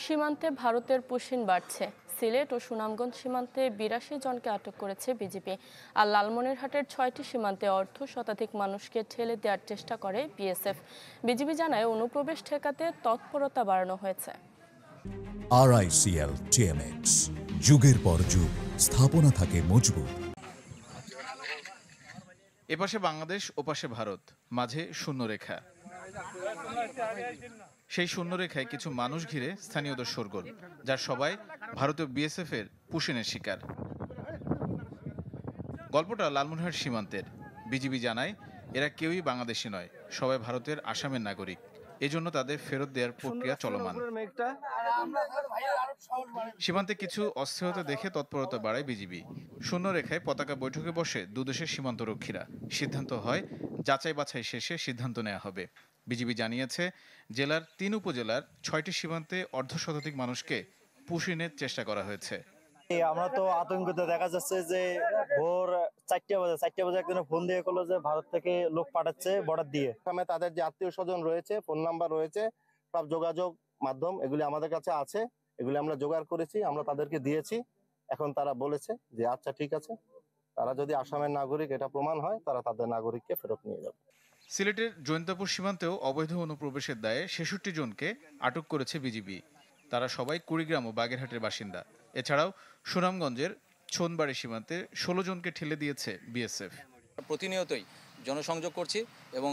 সীমান্তে ভারতের পুশিন বাড়ছে। সিলেট ও সুনামগঞ্জ সীমান্তে ৮২ জনকে আটক করেছে বিজিবি। আর লালমনিরহাটের ৬টি সীমান্তে শতাধিক মানুষকে ঠেলে দেওয়ার চেষ্টা করে বিএসএফ। বিজিবি জানায় অনুপ্রবেশ ঠেকাতে তৎপরতা বাড়ানো হয়েছে। RICL TMX, যুগের পর যুগ স্থাপনা থাকে মজবুত। এপাশে বাংলাদেশ, ওপাশে ভারত, মাঝে শূন্যরেখা। সেই শূন্যরেখায় কিছু মানুষ ঘিরে স্থানীয়দের শোরগোল, যার সবাই ভারতীয় বিএসএফ এর পুশিনের শিকার। গল্পটা লালমনিরহাট সীমান্তের। বিজিবি জানায় এরা কেউই বাংলাদেশি নয়, সবাই ভারতের আসামের নাগরিক। এজন্য তাদের ফেরত দেওয়ার প্রক্রিয়া চলমান। সীমান্তে কিছু অস্থিরতা দেখে তৎপরতা বাড়ায় বিজিবি। শূন্যরেখায় পতাকা বৈঠকে বসে দুদেশের সীমান্তরক্ষীরা। সিদ্ধান্ত হয় যাচাই বাছাই শেষে সিদ্ধান্ত নেওয়া হবে। বিজিবি জানিয়েছে জেলার ৩ উপজেলার ৬টি সীমান্তে অর্ধশতাধিক মানুষকে পুশিনের চেষ্টা করা হয়েছে। আমরা তো আতঙ্কিত, দেখা যাচ্ছে যে ভোর ৪টা বাজে একদিন ফোন দিয়ে করলো যে ভারত থেকে লোক পাঠাচ্ছে বর্ডার দিয়ে। তাদের যে আত্মীয় স্বজন রয়েছে, ফোন নাম্বার রয়েছে, সব যোগাযোগ মাধ্যম এগুলি আমাদের কাছে আছে। এগুলি আমরা জোগাড় করেছি, আমরা তাদেরকে দিয়েছি। এখন তারা বলেছে যে আচ্ছা ঠিক আছে, তারা যদি আসামের নাগরিক এটা প্রমাণ হয়, তারা তাদের নাগরিককে ফেরত নিয়ে যাবে। সিলেটের জৈন্তাপুর সীমান্তেও অবৈধ অনুপ্রবেশের দায়ে ৬৬ জনকে আটক করেছে বিজিবি। তারা সবাই কুড়িগ্রাম ও বাগেরহাটের বাসিন্দা। এছাড়াও সুনামগঞ্জের ছোনবাড়ি সীমান্তে ১৬ জনকে ঠেলে দিয়েছে বিএসএফ। প্রতিনিয়তই জনসংযোগ করছি এবং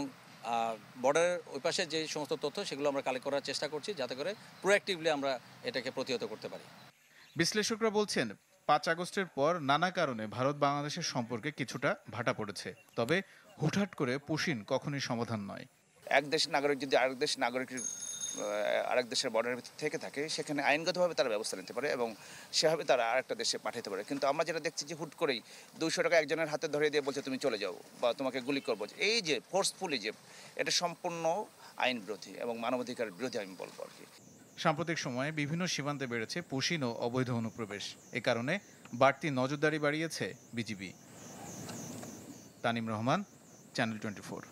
বর্ডারের ওই পাশে যে সমস্ত তথ্য সেগুলো আমরা কালেক্ট করার চেষ্টা করছি, যাতে করে প্রোঅ্যাক্টিভলি আমরা এটাকে প্রতিহত করতে পারি। বিশ্লেষকরা বলছেন ৫ আগস্টের পর নানা কারণে ভারত বাংলাদেশের সম্পর্কে কিছুটা ভাটা পড়েছে। তবে হুটহাট করে পুশিন কখনোই সমাধান নয়। এক দেশের নাগরিক যদি আরেক দেশের বর্ডারের ভিতর থেকে থাকে, সেখানে আইনগতভাবে তারা ব্যবস্থা নিতে পারে এবং সেভাবে তারা আরেকটা দেশে পাঠাতে পারে। কিন্তু আমরা যেটা দেখছি যে হুট করেই ২০০ টাকা একজনের হাতে ধরে দিয়ে বলছে তুমি চলে যাও বা তোমাকে গুলি করবো, এই যে ফোর্সফুলি, যে এটা সম্পূর্ণ আইন বিরোধী এবং মানবাধিকার বিরোধী আমি বলবো আর কি। সাম্প্রতিক সময়ে বিভিন্ন সীমান্তে বেড়েছে পুশিন ও অবৈধ অনুপ্রবেশ। এ কারণে বাড়তি নজরদারি বাড়িয়েছে বিজিবি। তানিম রহমান, চ্যানেল 24।